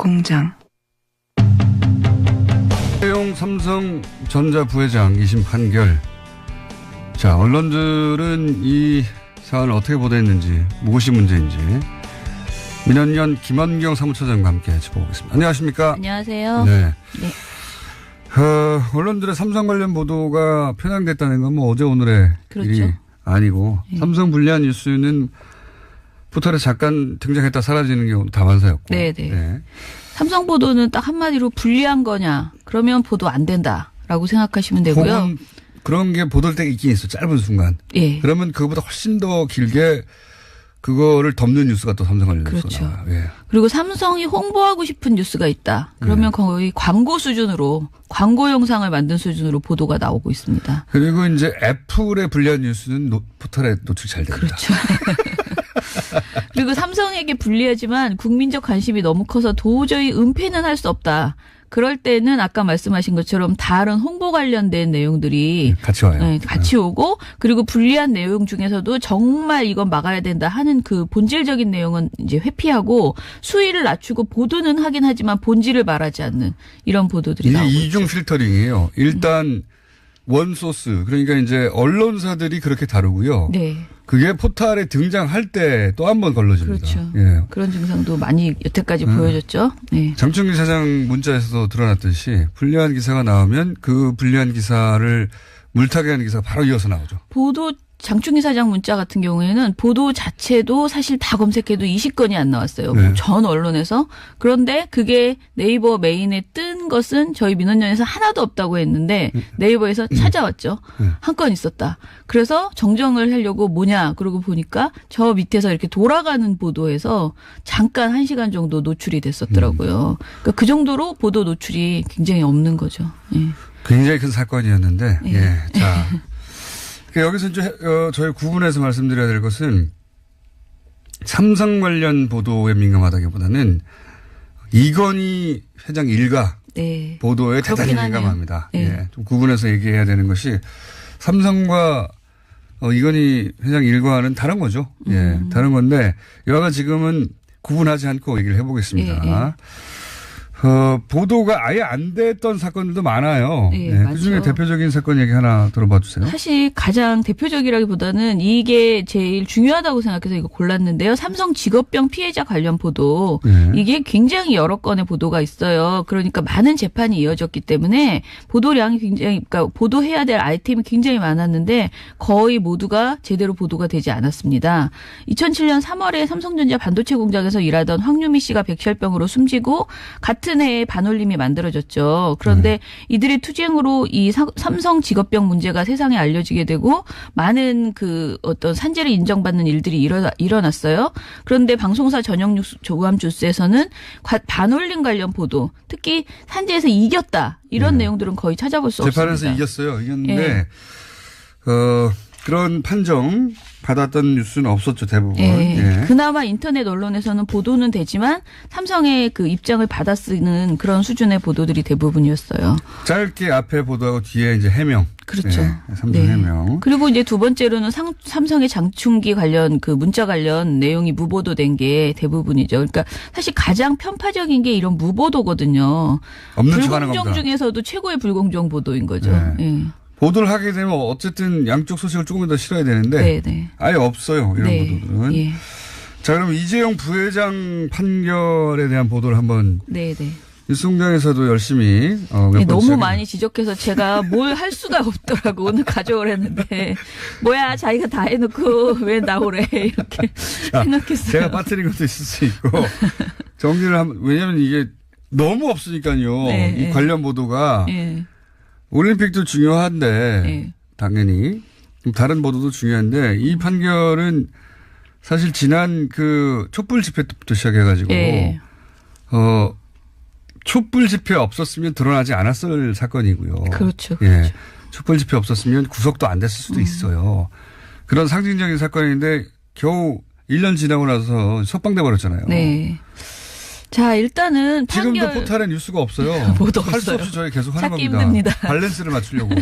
공장. 최용 삼성전자 부회장 2심 판결. 자, 언론들은 이 사안을 어떻게 보도했는지, 무엇이 문제인지 민원연 김원경 사무처장과 함께 짚어보겠습니다. 안녕하십니까? 안녕하세요. 네. 네. 언론들의 삼성 관련 보도가 편향됐다는 건 뭐 어제 오늘의 그렇죠. 일이 아니고 네. 삼성 불리한 뉴스는 포털에 잠깐 등장했다 사라지는 경우도 다반사였고. 네네. 네. 삼성 보도는 딱 한마디로 불리한 거냐 그러면 보도 안 된다라고 생각하시면 되고요. 혹은 그런 게 보도될 때가 있긴 있어. 짧은 순간. 예. 그러면 그거보다 훨씬 더 길게 그거를 덮는 뉴스가 또 삼성 관련 뉴스가 그렇죠. 나와요. 예. 그리고 삼성이 홍보하고 싶은 뉴스가 있다. 그러면 거의 광고 수준으로 광고 영상을 만든 수준으로 보도가 나오고 있습니다. 그리고 이제 애플의 불리한 뉴스는 포털에 노출 잘 됩니다. 그렇죠. 그리고 삼성에게 불리하지만 국민적 관심이 너무 커서 도저히 은폐는 할 수 없다. 그럴 때는 아까 말씀하신 것처럼 다른 홍보 관련된 내용들이 같이 와요. 네, 같이 오고 그리고 불리한 내용 중에서도 정말 이건 막아야 된다 하는 그 본질적인 내용은 이제 회피하고 수위를 낮추고 보도는 하긴 하지만 본질을 말하지 않는 이런 보도들이 나오고 있죠. 이중 필터링이에요. 일단 원소스 그러니까 이제 언론사들이 그렇게 다루고요. 네. 그게 포털에 등장할 때 또 한 번 걸러집니다. 그렇죠. 예. 그런 증상도 많이 여태까지 보여줬죠. 네. 장충기 사장 문자에서도 드러났듯이 불리한 기사가 나오면 그 불리한 기사를 물타기 하는 기사가 바로 이어서 나오죠. 보도 장충기 사장 문자 같은 경우에는 보도 자체도 사실 다 검색해도 20건이 안 나왔어요. 네. 전 언론에서. 그런데 그게 네이버 메인에 뜬 것은 저희 민원연에서 하나도 없다고 했는데 네이버에서 찾아왔죠. 한 건 있었다. 그래서 정정을 하려고 뭐냐 그러고 보니까 저 밑에서 이렇게 돌아가는 보도에서 잠깐 1시간 정도 노출이 됐었더라고요. 그러니까 그 정도로 보도 노출이 굉장히 없는 거죠. 예. 굉장히 큰 사건이었는데. 네. 예. 자. 여기서 이제 저희 구분해서 말씀드려야 될 것은 삼성 관련 보도에 민감하다기보다는 이건희 회장 일가 네. 보도에 대단히 그렇긴 하네요. 민감합니다. 네. 예. 좀 구분해서 얘기해야 되는 것이 삼성과 이건희 회장 일과는 다른 거죠. 예. 다른 건데 여하간 지금은 구분하지 않고 얘기를 해보겠습니다. 예. 보도가 아예 안 됐던 사건들도 많아요. 네, 네, 그중에 대표적인 사건 얘기 하나 들어봐 주세요. 사실 가장 대표적이라기보다는 이게 제일 중요하다고 생각해서 이거 골랐는데요. 삼성 직업병 피해자 관련 보도. 네. 이게 굉장히 여러 건의 보도가 있어요. 그러니까 많은 재판이 이어졌기 때문에 보도량이 굉장히 그러니까 보도해야 될 아이템이 굉장히 많았는데 거의 모두가 제대로 보도가 되지 않았습니다. 2007년 3월에 삼성전자 반도체 공장에서 일하던 황유미 씨가 백혈병으로 숨지고 같은 해에 반올림이 만들어졌죠. 그런데 이들의 투쟁으로 이 삼성 직업병 문제가 세상에 알려지게 되고 많은 그 어떤 산재를 인정받는 일들이 일어났어요. 그런데 방송사 전용 뉴스 조감주스에서는 반올림 관련 보도, 특히 산재에서 이겼다 이런 내용들은 거의 찾아볼 수 없습니다. 재판에서 이겼어요. 이겼는데 예. 그런 판정 받았던 뉴스는 없었죠, 대부분. 예. 예. 그나마 인터넷 언론에서는 보도는 되지만 삼성의 그 입장을 받아 쓰는 그런 수준의 보도들이 대부분이었어요. 짧게 앞에 보도하고 뒤에 이제 해명. 그렇죠. 예, 삼성 해명. 그리고 이제 두 번째로는 삼성의 장충기 관련 그 문자 관련 내용이 무보도된 게 대부분이죠. 그러니까 사실 가장 편파적인 게 이런 무보도거든요. 없는 척 하는 불공정 겁니다. 중에서도 최고의 불공정 보도인 거죠. 네. 예. 보도를 하게 되면 어쨌든 양쪽 소식을 조금 더 실어야 되는데 네. 아예 없어요. 이런 보도들은. 예. 자, 그럼 이재용 부회장 판결에 대한 보도를 한번 네. 뉴스공장에서도 열심히 너무 많이 지적해서 제가 뭘 할 수가 없더라고. 오늘 가져오랬는데 뭐야 자기가 다 해놓고 왜 나오래 이렇게 생각했어요. 제가 빠뜨린 것도 있을 수 있고 정리를 하면 왜냐하면 이게 너무 없으니까요. 네, 이 관련 보도가 예. 올림픽도 중요한데 예. 당연히 다른 보도도 중요한데 이 판결은 사실 지난 그 촛불 집회 때부터 시작해가지고 예. 촛불 집회 없었으면 드러나지 않았을 사건이고요. 그렇죠. 예. 촛불 집회 없었으면 구속도 안 됐을 수도 있어요. 그런 상징적인 사건인데 겨우 1년 지나고 나서 석방돼 버렸잖아요. 네. 자, 일단은 지금도 포탈에 뉴스가 없어요. 뭐도 할 수 없어요. 없이 저희 계속 하는 찾기 겁니다. 힘듭니다. 밸런스를 맞추려고.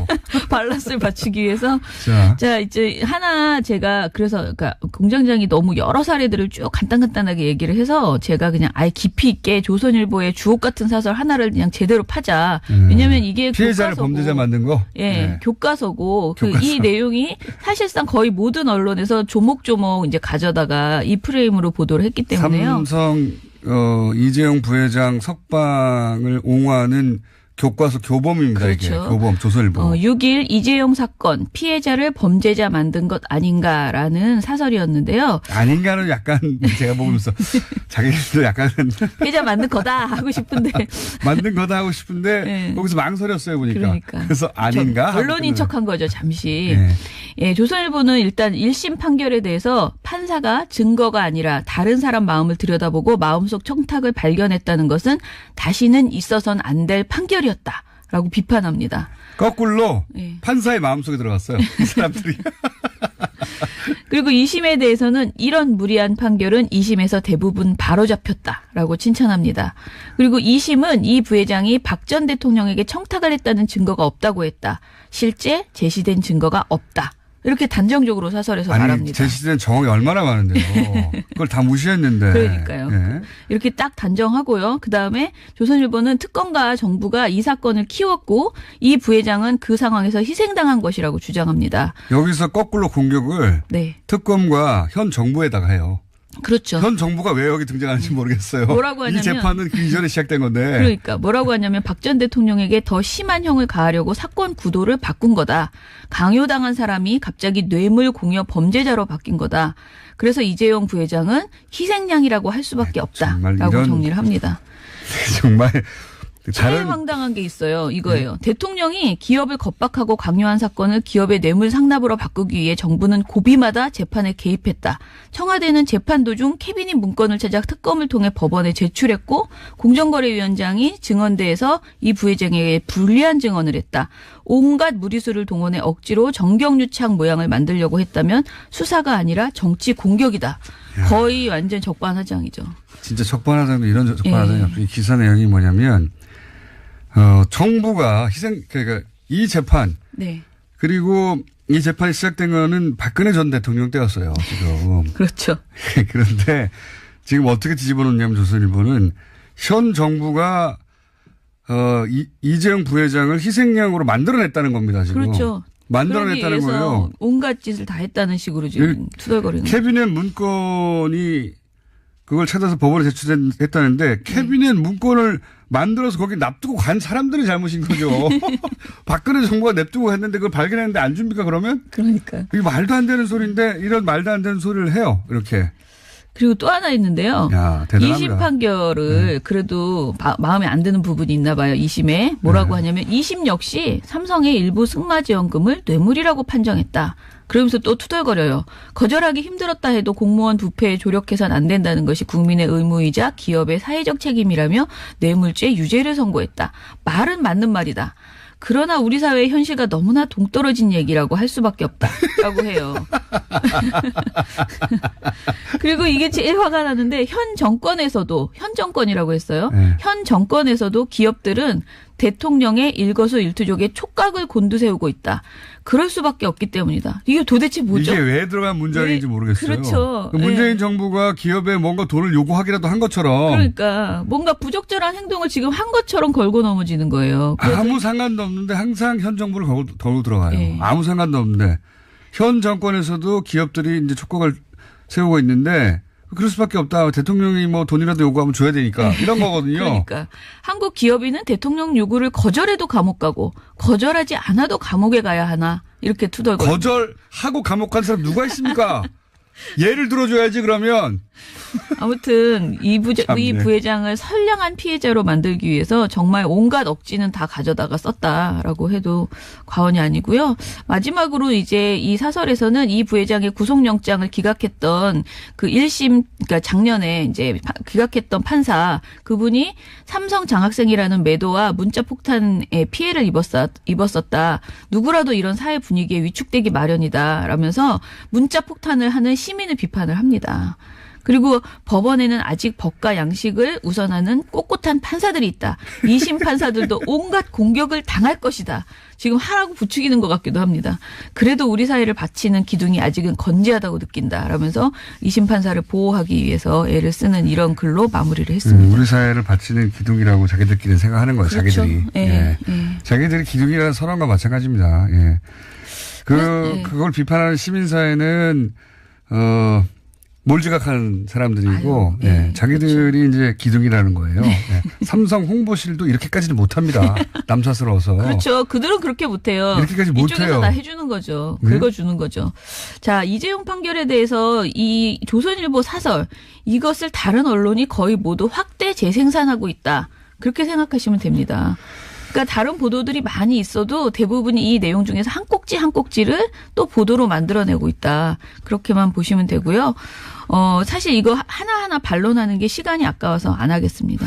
밸런스를 맞추기 위해서. 자, 자, 이제 하나 제가 그래서 그러니까 공장장이 너무 여러 사례들을 쭉 간단하게 얘기를 해서 제가 그냥 아예 깊이 있게 조선일보의 주옥 같은 사설 하나를 그냥 제대로 파자. 왜냐면 이게 피해자를 교과서고, 범죄자 만든 거. 예, 네. 교과서고 교과서. 이 내용이 사실상 거의 모든 언론에서 조목조목 이제 가져다가 이 프레임으로 보도를 했기 때문에요. 삼성 이재용 부회장 석방을 옹호하는 교과서 교범입니다. 그렇죠. 이게 교범 조선일보. 6일 이재용 사건 피해자를 범죄자 만든 것 아닌가라는 사설이었는데요. 아닌가는 약간 제가 보면서 자기들도 약간 피해자 만든 거다 하고 싶은데 만든 거다 하고 싶은데 네. 거기서 망설였어요 보니까. 그러니까. 그래서 아닌가? 언론인 척한 거죠 잠시. 네. 예, 조선일보는 일단 1심 판결에 대해서 판사가 증거가 아니라 다른 사람 마음을 들여다보고 마음속 청탁을 발견했다는 것은 다시는 있어서는 안 될 판결이었다라고 비판합니다. 거꾸로 예. 판사의 마음속에 들어갔어요. 이 사람들이. 그리고 2심에 대해서는 이런 무리한 판결은 2심에서 대부분 바로잡혔다라고 칭찬합니다. 그리고 2심은 이 부회장이 박 전 대통령에게 청탁을 했다는 증거가 없다고 했다. 실제 제시된 증거가 없다. 이렇게 단정적으로 사설에서 아니 말합니다. 제시된 정황이 얼마나 많은데요. 그걸 다 무시했는데. 그러니까요. 예. 이렇게 딱 단정하고요. 그다음에 조선일보는 특검과 정부가 이 사건을 키웠고 이 부회장은 그 상황에서 희생당한 것이라고 주장합니다. 여기서 거꾸로 공격을 네. 특검과 현 정부에다가 해요. 그렇죠. 현 정부가 왜 여기 등장하는지 모르겠어요. 뭐라고 하냐면 이 재판은 그 이전에 시작된 건데. 그러니까 뭐라고 하냐면 박 전 대통령에게 더 심한 형을 가하려고 사건 구도를 바꾼 거다. 강요당한 사람이 갑자기 뇌물 공여 범죄자로 바뀐 거다. 그래서 이재용 부회장은 희생양이라고 할 수밖에 정말 없다라고 이런- 정리를 합니다. 정말 제일 다른 황당한 게 있어요. 이거예요. 대통령이 기업을 겁박하고 강요한 사건을 기업의 뇌물 상납으로 바꾸기 위해 정부는 고비마다 재판에 개입했다. 청와대는 재판 도중 캐비닛 문건을 찾아 특검을 통해 법원에 제출했고 공정거래위원장이 증언대에서 이 부회장에게 불리한 증언을 했다. 온갖 무리수를 동원해 억지로 정경유착 모양을 만들려고 했다면 수사가 아니라 정치 공격이다. 거의 완전 적반하장이죠. 진짜 적반하장도 이런 적반하장이 예. 없어요. 이 기사 내용이 뭐냐면 정부가 그러니까 이 재판 네. 그리고 이 재판이 시작된 거는 박근혜 전 대통령 때였어요. 지금. 그렇죠. 그런데 지금 어떻게 뒤집어 놓냐면 조선일보는 현 정부가 이재용 부회장을 희생양으로 만들어냈다는 겁니다. 지금. 그렇죠. 만들어냈다는 그러기 위해서 거예요. 온갖 짓을 다 했다는 식으로 지금 투덜거리는 거예요. 캐비넷 문건이 그걸 찾아서 법원에 제출했다는데 캐비넷 문건을 만들어서 거기 납두고 간 사람들이 잘못인 거죠. 박근혜 정부가 냅두고 했는데 그걸 발견했는데 안 줍니까 그러면? 그러니까. 이게 말도 안 되는 소리인데 이런 말도 안 되는 소리를 해요. 이렇게. 그리고 또 하나 있는데요. 야, 대단합니다. 2심 판결을 그래도 마음에 안 드는 부분이 있나 봐요. 2심에. 뭐라고 하냐면 2심 역시 삼성의 일부 승마지원금을 뇌물이라고 판정했다. 그러면서 또 투덜거려요. 거절하기 힘들었다 해도 공무원 부패에 조력해서는 안 된다는 것이 국민의 의무이자 기업의 사회적 책임이라며 뇌물죄 유죄를 선고했다. 말은 맞는 말이다. 그러나 우리 사회의 현실과 너무나 동떨어진 얘기라고 할 수밖에 없다라고 해요. 그리고 이게 제일 화가 나는데 현 정권이라고 했어요. 네. 현 정권에서도 기업들은 대통령의 일거수일투족에 촉각을 곤두세우고 있다. 그럴 수밖에 없기 때문이다. 이게 도대체 뭐죠? 이게 왜 들어간 문장인지 왜, 모르겠어요. 그렇죠. 문재인 네. 정부가 기업에 뭔가 돈을 요구하기라도 한 것처럼 그러니까 뭔가 부적절한 행동을 지금 한 것처럼 걸고 넘어지는 거예요. 그래서 아무 상관도 없는데 항상 현 정부를 걸고 들어가요. 예. 아무 상관도 없는데 현 정권에서도 기업들이 이제 촉각을 세우고 있는데 그럴 수밖에 없다. 대통령이 뭐 돈이라도 요구하면 줘야 되니까 이런 거거든요. 그러니까 한국 기업인은 대통령 요구를 거절해도 감옥 가고 거절하지 않아도 감옥에 가야 하나 이렇게 투덜거려. 거절하고 감옥 간 사람 누가 있습니까? 예를 들어줘야지 그러면. 아무튼 이 참네. 부회장을 선량한 피해자로 만들기 위해서 정말 온갖 억지는 다 가져다가 썼다라고 해도 과언이 아니고요. 마지막으로 이제 이 사설에서는 이 부회장의 구속영장을 기각했던 그 1심, 그러니까 작년에 이제 기각했던 판사 그분이 삼성 장학생이라는 매도와 문자 폭탄에 피해를 입었었다. 누구라도 이런 사회 분위기에 위축되기 마련이다. 라면서 문자 폭탄을 하는 시민을 비판을 합니다. 그리고 법원에는 아직 법과 양식을 우선하는 꼿꼿한 판사들이 있다. 2심 판사들도 온갖 공격을 당할 것이다. 지금 하라고 부추기는 것 같기도 합니다. 그래도 우리 사회를 바치는 기둥이 아직은 건재하다고 느낀다. 라면서 2심 판사를 보호하기 위해서 애를 쓰는 이런 글로 마무리를 했습니다. 우리 사회를 바치는 기둥이라고 자기들끼리 생각하는 거예요. 그렇죠. 자기들이. 예. 자기들이 기둥이라는 선언과 마찬가지입니다. 예. 그걸 비판하는 시민사회는, 몰지각한 사람들이고, 아유, 네, 자기들이 그렇죠. 이제 기둥이라는 거예요. 예. 삼성 홍보실도 이렇게까지는 못합니다. 남사스러워서. 그렇죠. 그들은 그렇게 못해요. 이렇게까지 못해요. 이쪽에서 다 해주는 거죠. 네? 긁어주는 거죠. 자, 이재용 판결에 대해서 이 조선일보 사설 이것을 다른 언론이 거의 모두 확대 재생산하고 있다. 그렇게 생각하시면 됩니다. 그러니까 다른 보도들이 많이 있어도 대부분이 이 내용 중에서 한 꼭지 한 꼭지를 또 보도로 만들어내고 있다. 그렇게만 보시면 되고요. 사실 이거 하나하나 반론하는 게 시간이 아까워서 안 하겠습니다.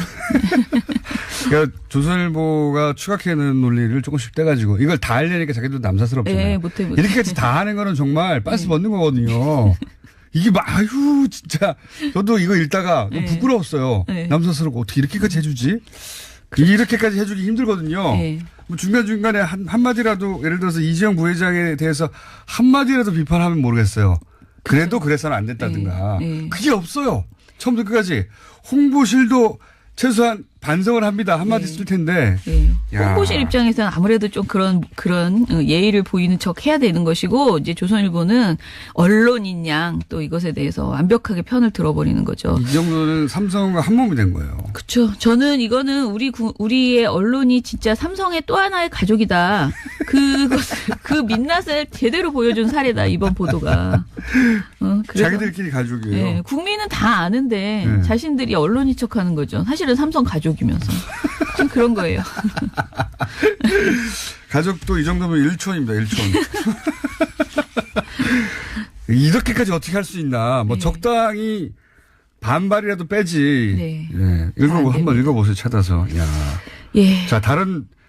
그러니까 조선일보가 추각해내는 논리를 조금씩 떼가지고 이걸 다 하려니까 자기도 남사스럽잖아요. 네, 못해. 이렇게까지 다 하는 거는 정말 빤스 벗는 거거든요. 이게 아유 진짜 저도 이거 읽다가 너무 부끄러웠어요. 네. 남사스럽고 어떻게 이렇게까지 해주지? 이렇게까지 해주기 힘들거든요. 네. 뭐 중간중간에 한마디라도 예를 들어서 이재용 부회장에 대해서 한마디라도 비판하면 모르겠어요. 그래도 그래서는 안 됐다든가. 네. 그게 없어요. 처음부터 끝까지. 홍보실도 최소한 반성을 합니다. 한마디 쓸 텐데. 네. 야. 홍보실 입장에서는 아무래도 좀 그런 예의를 보이는 척 해야 되는 것이고 이제 조선일보는 언론인 양 또 이것에 대해서 완벽하게 편을 들어버리는 거죠. 이 정도는 삼성과 한 몸이 된 거예요. 그렇죠. 저는 이거는 우리의 언론이 진짜 삼성의 또 하나의 가족이다. 그 민낯을 제대로 보여준 사례다. 이번 보도가. 그래서, 자기들끼리 가족이에요. 네, 국민은 다 아는데 네. 자신들이 언론인 척하는 거죠. 사실은 삼성 가족이면서 좀 그런 거예요. 가족도 이 정도면 1촌입니다. 1촌. 이렇게까지 어떻게 할 수 있나. 뭐 네. 적당히 반발이라도 빼지. 네. 예. 한번 읽어보세요. 찾아서. 야. 예. 자,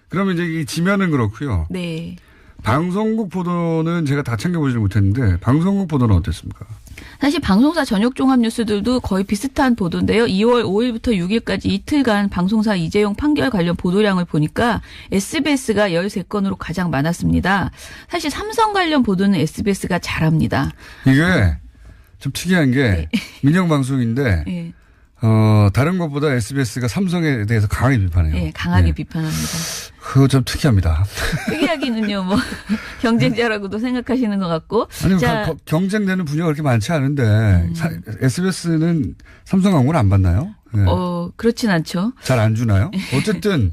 그러면 이제 이 지면은 그렇고요. 네. 방송국 보도는 제가 다 챙겨보지 못했는데 방송국 보도는 어땠습니까? 사실 방송사 전역 종합 뉴스들도 거의 비슷한 보도인데요. 2월 5일부터 6일까지 이틀간 방송사 이재용 판결 관련 보도량을 보니까 SBS가 13건으로 가장 많았습니다. 사실 삼성 관련 보도는 SBS가 잘합니다. 이게 좀 특이한 게 민영방송인데 네. 다른 것보다 SBS가 삼성에 대해서 강하게 비판해요. 네, 강하게 네. 비판합니다. 그거 좀 특이합니다. 특이하기는요, 뭐, 경쟁자라고도 생각하시는 것 같고. 아니, 자, 경쟁되는 분야가 그렇게 많지 않은데, SBS는 삼성 광고를 안 받나요? 네. 그렇진 않죠. 잘 안 주나요? 어쨌든,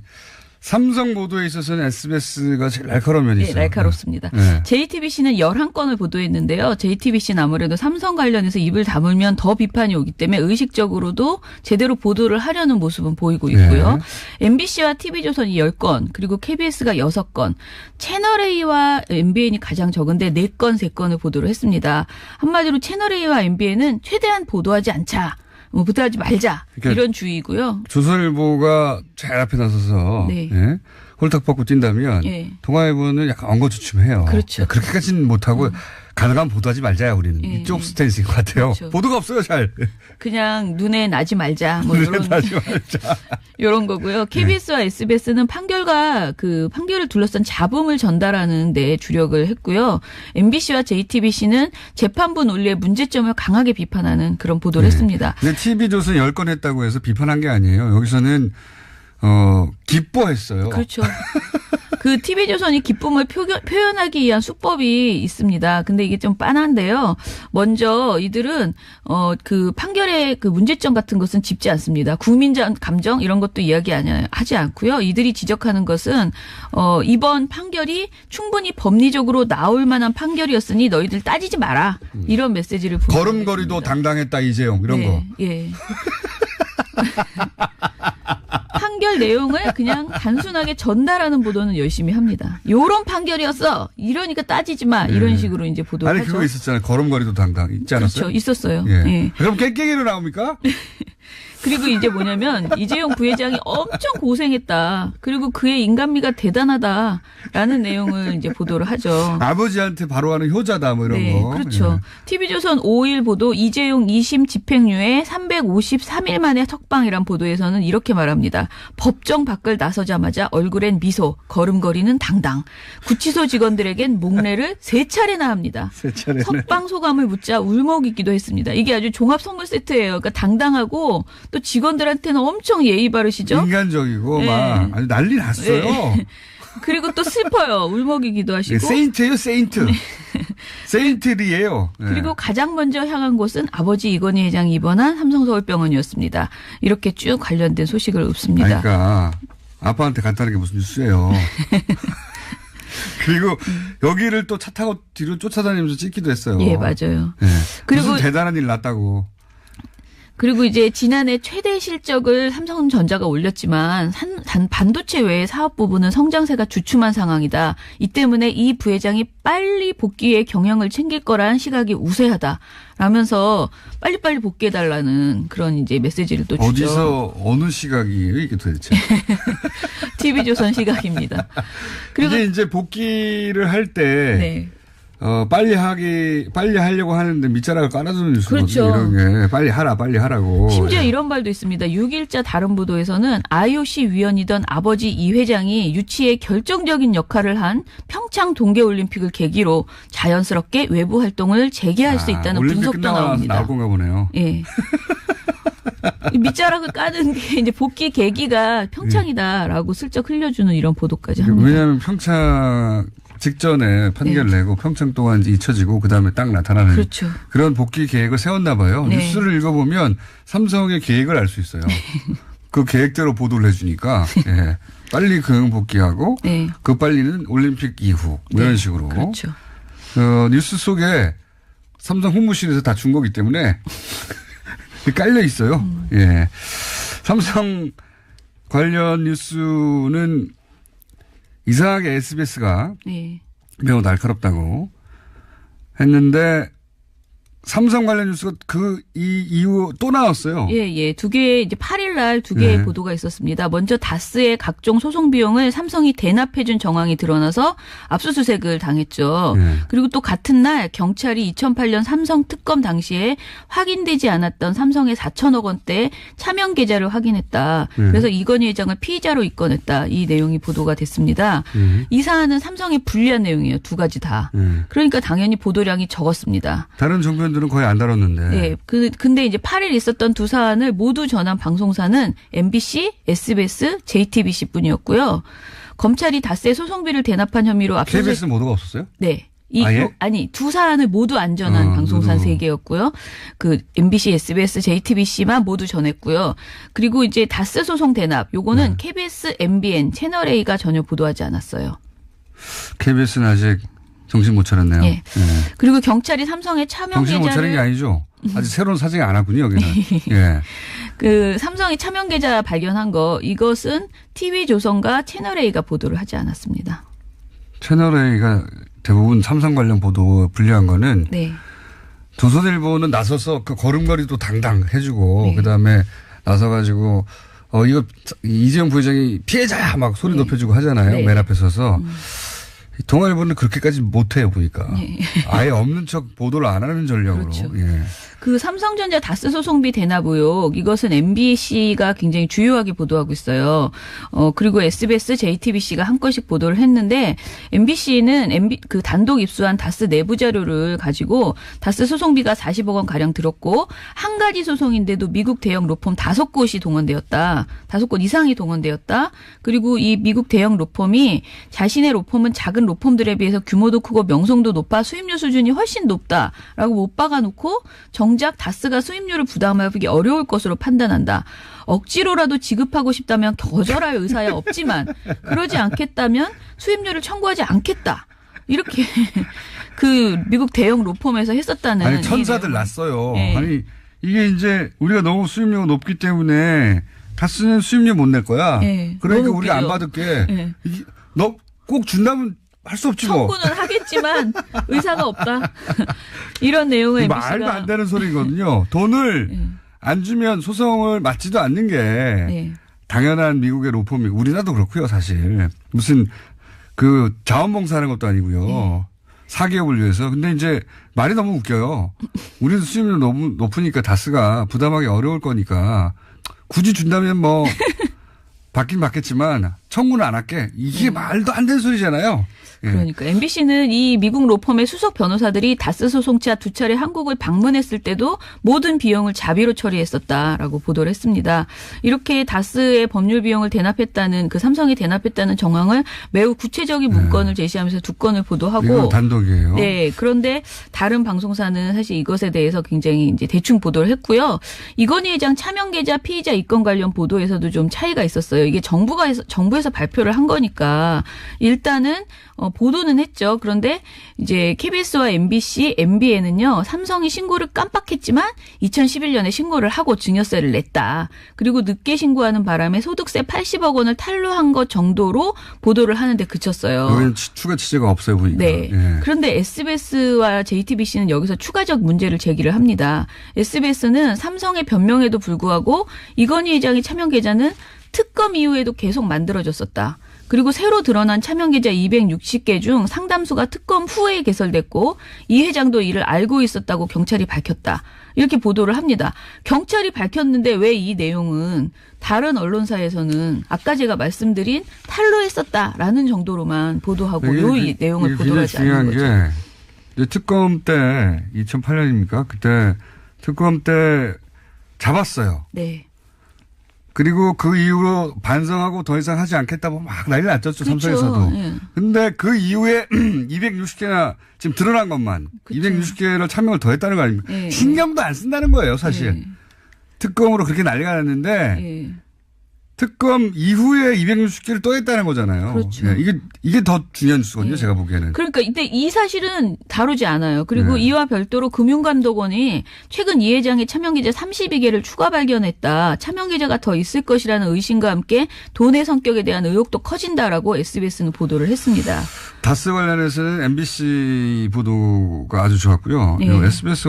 삼성 보도에 있어서는 SBS가 제일 날카로운 면이 있어요. 네, 날카롭습니다. 네. JTBC는 11건을 보도했는데요. JTBC는 아무래도 삼성 관련해서 입을 다물면 더 비판이 오기 때문에 의식적으로도 제대로 보도를 하려는 모습은 보이고 있고요. 네. MBC와 TV조선이 10건, 그리고 KBS가 6건, 채널A와 MBN이 가장 적은데 4건, 3건을 보도를 했습니다. 한마디로 채널A와 MBN은 최대한 보도하지 않자. 보도하지 말자. 그러니까 이런 주의고요. 조선일보가 제일 앞에 나서서 네. 예? 홀딱 벗고 뛴다면 예. 동아일보는 약간 엉거주춤해요. 그렇죠. 그렇게까지는 못하고 가능하면 보도하지 말자야 우리는. 예. 이쪽 스탠스인 것 같아요. 그렇죠. 보도가 없어요 잘. 그냥 눈에 나지 말자. 뭐 이런 하지 말자. 이런 거고요. KBS와 SBS는 판결을 둘러싼 잡음을 전달하는 데 주력을 했고요. MBC와 JTBC는 재판부 논리의 문제점을 강하게 비판하는 그런 보도를 했습니다. 근데 TV조선 10건 했다고 해서 비판한 게 아니에요. 여기서는 기뻐했어요. 그렇죠. 그 TV조선이 기쁨을 표현하기 위한 수법이 있습니다. 근데 이게 좀 빤한데요. 먼저 이들은 그 판결의 그 문제점 같은 것은 짚지 않습니다. 국민적 감정 이런 것도 하지 않고요. 이들이 지적하는 것은 이번 판결이 충분히 법리적으로 나올 만한 판결이었으니 너희들 따지지 마라. 이런 메시지를 걸음걸이도 당당했다 이재용 이런 거. 예. 판결 내용을 그냥 단순하게 전달하는 보도는 열심히 합니다. 요런 판결이었어. 이러니까 따지지 마. 이런 식으로 이제 보도를 아니 하죠. 그거 있었잖아요. 걸음걸이도 당당 있지 않았어요? 그렇죠. 있었어요. 예. 예. 그럼 깨깨기로 나옵니까? 그리고 이제 뭐냐면 이재용 부회장이 엄청 고생했다. 그리고 그의 인간미가 대단하다라는 내용을 이제 보도를 하죠. 아버지한테 바로 하는 효자다 뭐 이런 네, 거. 그렇죠. TV조선 5일 보도 이재용 2심 집행유예 353일 만에 석방이란 보도에서는 이렇게 말합니다. 법정 밖을 나서자마자 얼굴엔 미소, 걸음걸이는 당당. 구치소 직원들에겐 목례를 3차례나 합니다. 3차례나. 석방 소감을 묻자 울먹이기도 했습니다. 이게 아주 종합 선물 세트예요. 그러니까 당당하고 또 직원들한테는 엄청 예의 바르시죠. 인간적이고 네. 막 아주 난리 났어요. 네. 그리고 또 슬퍼요. 울먹이기도 하시고. 네, 세인트예요, 세인트. 세인트리예요. 네. 그리고 가장 먼저 향한 곳은 아버지 이건희 회장이 입원한 삼성서울병원이었습니다. 이렇게 쭉 관련된 소식을 읊습니다. 그러니까 아빠한테 간단하게 무슨 뉴스예요. 그리고 여기를 또 차 타고 뒤로 쫓아다니면서 찍기도 했어요. 예, 맞아요. 네. 그리고 무슨 대단한 일 났다고. 그리고 이제 지난해 최대 실적을 삼성전자가 올렸지만 반도체 외의 사업 부분은 성장세가 주춤한 상황이다. 이 때문에 이 부회장이 빨리 복귀에 경영을 챙길 거란 시각이 우세하다. 라면서 빨리빨리 복귀해달라는 그런 이제 메시지를 또 주죠. 어디서 어느 시각이에요 이게 도대체. TV조선 시각입니다. 그리고 이게 이제 복귀를 할 때 네. 빨리 하려고 하는데 밑자락을 깔아주는 뉴스거든요. 그렇죠. 이런 게 빨리 하라고. 심지어 이런 말도 있습니다. 6일자 다른 보도에서는 IOC 위원이던 아버지 이 회장이 유치에 결정적인 역할을 한 평창 동계올림픽을 계기로 자연스럽게 외부 활동을 재개할 수 있다는 분석도 나옵니다. 나올 건가 보네요. 예. 밑자락을 까는 게 이제 복귀 계기가 평창이다라고 슬쩍 흘려주는 이런 보도까지 합니다. 왜냐하면 평창 직전에 판결을 내고 평창 동안 잊혀지고 그다음에 딱 나타나는 그렇죠. 그런 복귀 계획을 세웠나 봐요. 네. 뉴스를 읽어보면 삼성의 계획을 알 수 있어요. 그 계획대로 보도를 해주니까 예. 빨리 경영 복귀하고 네. 그 빨리는 올림픽 이후 뭐 이런 식으로 그렇죠. 뉴스 속에 삼성 홍보실에서 다 준 거기 때문에 깔려 있어요. 예. 삼성 관련 뉴스는 이상하게 SBS가 네. 매우 날카롭다고 했는데 삼성 관련 뉴스가 이 이후 또 나왔어요. 예. 두 개의 이제 8일 날 두 개의 네. 보도가 있었습니다. 먼저 다스의 각종 소송 비용을 삼성이 대납해준 정황이 드러나서 압수수색을 당했죠. 네. 그리고 또 같은 날 경찰이 2008년 삼성 특검 당시에 확인되지 않았던 삼성의 4천억 원대 차명 계좌를 확인했다. 네. 그래서 이건희 회장을 피의자로 입건했다. 이 내용이 보도가 됐습니다. 이 사안은 삼성에 불리한 내용이에요. 두 가지 다. 그러니까 당연히 보도량이 적었습니다. 다른 정부들은 거의 안 다뤘는데. 네. 근데 이제 8일 있었던 두 사안을 모두 전한 방송사는 MBC, SBS, JTBC 뿐이었고요. 검찰이 다스의 소송비를 대납한 혐의로 압수수색. KBS 모두가 없었어요? 네. 아예? 두 사안을 모두 안 전한 방송사 모두. 3개였고요. 그 MBC, SBS, JTBC만 모두 전했고요. 그리고 이제 다스 소송 대납. 요거는 KBS, MBN, 채널A가 전혀 보도하지 않았어요. KBS는 아직 정신 못 차렸네요. 예. 그리고 경찰이 삼성의 차명 정신 못 차린 게 계좌를 아니죠. 아직 새로운 사정이 안 왔군요, 여기는. 예. 그 삼성의 차명 계좌 발견한 거 이것은 TV조선과 채널A가 보도를 하지 않았습니다. 채널A가 대부분 삼성 관련 보도 불리한 거는 네. 조선일보는 나서서 그 걸음걸이도 당당 해주고 네. 그다음에 나서가지고 이거 이재용 부회장이 피해자야 막 소리 높여주고 하잖아요. 네. 맨 앞에 서서. 동아일보는 그렇게까지 못해요 보니까. 네. 아예 없는 척 보도를 안 하는 전략으로. 그렇죠. 예. 그 삼성전자 다스 소송비 대납 의혹 이것은 MBC가 굉장히 주요하게 보도하고 있어요. 그리고 SBS, JTBC가 한 건씩 보도를 했는데 MBC는 그 단독 입수한 다스 내부 자료를 가지고 다스 소송비가 40억 원 가량 들었고 한 가지 소송인데도 미국 대형 로펌 5곳이 동원되었다. 5곳 이상이 동원되었다. 그리고 이 미국 대형 로펌이 자신의 로펌은 작은 로펌들에 비해서 규모도 크고 명성도 높아 수임료 수준이 훨씬 높다라고 못 박아놓고 정작 다스가 수임료를 부담하기 어려울 것으로 판단한다. 억지로라도 지급하고 싶다면 거절할 의사야 없지만 그러지 않겠다면 수임료를 청구하지 않겠다. 이렇게 그 미국 대형 로펌에서 했었다는. 아니 천사들 났어요. 네. 아니 이게 이제 우리가 너무 수임료가 높기 때문에 다스는 수임료 못 낼 거야. 네. 그러니까 너무 우리가 안 웃기죠. 받을게. 네. 너 꼭 준다면 할 수 없지 뭐. 청구는 하겠지만 의사가 없다. 이런 내용을 말도 MBC가. 안 되는 소리거든요. 돈을 안 주면 소송을 맞지도 않는 게 네. 당연한 미국의 로펌이고 우리나라도 그렇고요, 사실. 무슨 그 자원봉사하는 것도 아니고요. 네. 사기업을 위해서. 근데 이제 말이 너무 웃겨요. 우리는 수익률이 너무 높으니까 다스가 부담하기 어려울 거니까 굳이 준다면 뭐 받긴 받겠지만 청구는 안 할게. 이게 말도 안 되는 소리잖아요. 예. 그러니까 MBC는 이 미국 로펌의 수석 변호사들이 다스 소송차 2차례 한국을 방문했을 때도 모든 비용을 자비로 처리했었다라고 보도를 했습니다. 이렇게 다스의 법률 비용을 대납했다는 그 삼성이 대납했다는 정황을 매우 구체적인 문건을 제시하면서 2건을 보도하고 이건 단독이에요. 네. 그런데 다른 방송사는 사실 이것에 대해서 굉장히 이제 대충 보도를 했고요. 이건희 회장 차명 계좌 피의자 입건 관련 보도에서도 좀 차이가 있었어요. 이게 정부에서 발표를 한 거니까 일단은 보도는 했죠. 그런데 이제 KBS와 MBC, MBN은요. 삼성이 신고를 깜빡했지만 2011년에 신고를 하고 증여세를 냈다. 그리고 늦게 신고하는 바람에 소득세 80억 원을 탈루한 것 정도로 보도를 하는데 그쳤어요. 여기는 추가 취재가 없어요, 보니까. 네. 예. 그런데 SBS와 JTBC는 여기서 추가적 문제를 제기를 합니다. SBS는 삼성의 변명에도 불구하고 이건희 회장의 차명 계좌는 특검 이후에도 계속 만들어졌었다. 그리고 새로 드러난 차명 계좌 260개 중 상담수가 특검 후에 개설됐고 이 회장도 이를 알고 있었다고 경찰이 밝혔다. 이렇게 보도를 합니다. 경찰이 밝혔는데 왜 이 내용은 다른 언론사에서는 아까 제가 말씀드린 탈루했었다라는 정도로만 보도하고 이 내용을 보도하지 않는 거죠. 중요한 게 특검 때 2008년입니까? 그때 특검 때 잡았어요. 네. 그리고 그 이후로 반성하고 더 이상 하지 않겠다고 막 난리 났죠. 그렇죠. 삼성에서도. 예. 근데 그 이후에 260개나 지금 드러난 것만 그렇죠. 260개를 참여를 더 했다는 거 아닙니까? 예. 신경도 안 쓴다는 거예요, 사실. 예. 특검으로 그렇게 난리가 났는데 예. 특검 이후에 260개를 또 했다는 거잖아요. 그렇죠. 예, 이게 더 중요한 뉴스거든요, 예. 제가 보기에는. 그러니까 근데 이 사실은 다루지 않아요. 그리고 네. 이와 별도로 금융감독원이 최근 이 회장의 차명계좌 32개를 추가 발견했다. 차명계좌가 더 있을 것이라는 의심과 함께 돈의 성격에 대한 의혹도 커진다라고 SBS는 보도를 했습니다. 다스 관련해서는 MBC 보도가 아주 좋았고요. 네. 그리고 SBS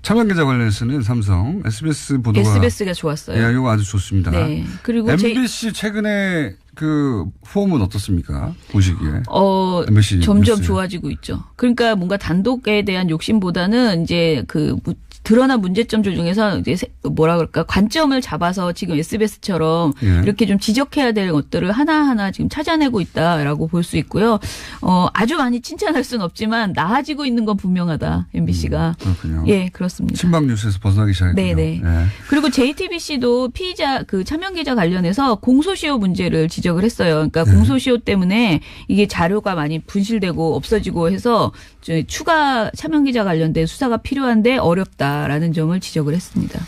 차명계좌 관련해서는 삼성, SBS 보도가 SBS가 좋았어요. 예, 이거 아주 좋습니다. 네. 그리고 MBC 최근에 그 폼은 어떻습니까? 보시기에. MBC 점점 뉴스. 좋아지고 있죠. 그러니까 뭔가 단독에 대한 욕심보다는 이제 그 드러난 문제점들 중에서 이제 뭐라 그럴까 관점을 잡아서 지금 SBS처럼 예. 이렇게 좀 지적해야 될 것들을 하나하나 지금 찾아내고 있다라고 볼 수 있고요. 아주 많이 칭찬할 수는 없지만 나아지고 있는 건 분명하다. MBC가. 그렇군요. 예, 그렇습니다. 친박 뉴스에서 벗어나기 시작했군요. 네네. 예. 그리고 JTBC도 피의자 그 차명계좌 관련해서 공소시효 문제를 지적을 했어요. 그러니까 공소시효 때문에 이게 자료가 많이 분실되고 없어지고 해서 추가 차명계좌 관련된 수사가 필요한데 어렵다라는 점을 지적을 했습니다.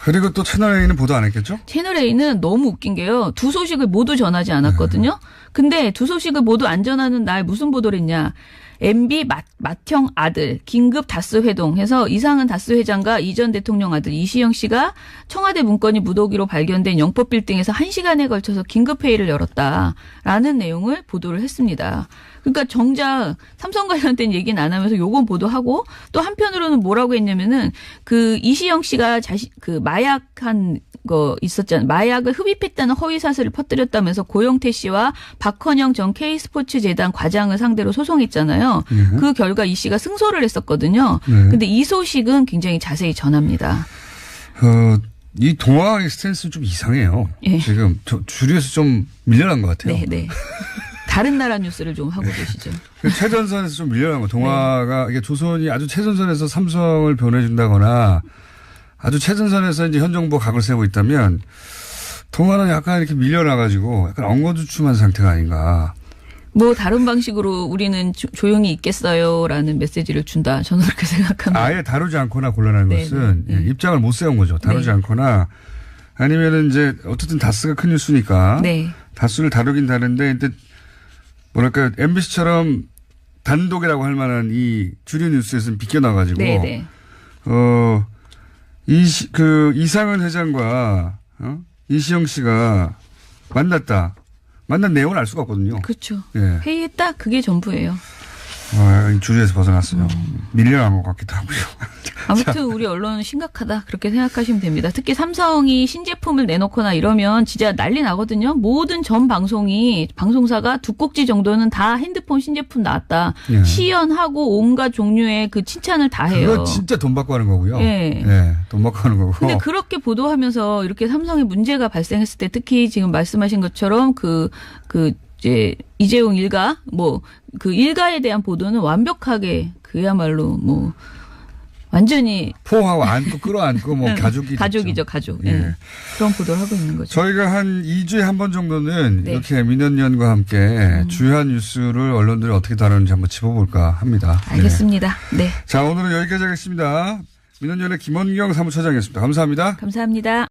그리고 또 채널A는 보도 안 했겠죠? 채널A는 너무 웃긴 게요. 두 소식을 모두 전하지 않았거든요. 근데 두 소식을 모두 안 전하는 날 무슨 보도를 했냐. MB 맏형 아들 긴급 다스 회동해서 이상은 다스 회장과 이 전 대통령 아들 이시영 씨가 청와대 문건이 무더기로 발견된 영법 빌딩에서 1시간에 걸쳐서 긴급 회의를 열었다라는 내용을 보도를 했습니다. 그러니까 정작 삼성 관련된 얘기는 안 하면서 요건 보도하고 또 한편으로는 뭐라고 했냐면은 그 이시영 씨가 그 마약한 거 있었잖아요. 마약을 흡입했다는 허위 사실을 퍼뜨렸다면서 고영태 씨와 박헌영 전 K스포츠 재단 과장을 상대로 소송했잖아요. 그 결과 이 씨가 승소를 했었거든요. 근데 이 소식은 굉장히 자세히 전합니다. 이 동아의 스탠스는 좀 이상해요. 예. 지금 주류에서 좀 밀려난 것 같아요. 네. 다른 나라 뉴스를 좀 하고 계시죠. 최전선에서 좀 밀려난 거. 동아가 이게 조선이 아주 최전선에서 삼성을 변해준다거나 아주 최전선에서 이제 현 정부 각을 세우고 있다면 동아는 약간 이렇게 밀려나가지고 약간 엉거주춤한 상태가 아닌가. 뭐 다른 방식으로 우리는 조용히 있겠어요라는 메시지를 준다. 저는 그렇게 생각합니다. 아예 다루지 않거나 곤란한 네, 것은 네. 입장을 못 세운 거죠. 다루지 네. 않거나 아니면은 이제 어쨌든 다스가 큰 뉴스니까 네. 다수를 다루긴 다른데 근데 뭐랄까 MBC처럼 단독이라고 할 만한 이 주류 뉴스에서는 비껴나가지고 네. 이상은 회장과 이시영 씨가 만난 내용을 알 수가 없거든요. 그렇죠. 예. 회의했다? 그게 전부예요. 주제에서 벗어났어요. 밀려난 것 같기도 하고요. 아무튼 우리 언론은 심각하다 그렇게 생각하시면 됩니다. 특히 삼성이 신제품을 내놓거나 이러면 진짜 난리 나거든요. 모든 전 방송사가 두 꼭지 정도는 다 핸드폰 신제품 나왔다. 예. 시연하고 온갖 종류의 그 칭찬을 다 해요. 그거 진짜 돈 받고 하는 거고요. 예. 예, 돈 받고 하는 거고. 근데 그렇게 보도하면서 이렇게 삼성에 문제가 발생했을 때 특히 지금 말씀하신 것처럼 이제 이재용 일가 그 일가에 대한 보도는 완벽하게 그야말로 완전히 포옹하고 안고 끌어안고 가족이죠. 가족. 예. 예. 그런 보도를 하고 있는 거죠. 저희가 한 2주에 한 번 정도는 네. 이렇게 민원연과 함께 주요한 뉴스를 언론들이 어떻게 다루는지 한번 짚어볼까 합니다. 알겠습니다. 네. 자, 오늘은 여기까지 하겠습니다. 민원연의 김원경 사무처장이었습니다. 감사합니다. 감사합니다.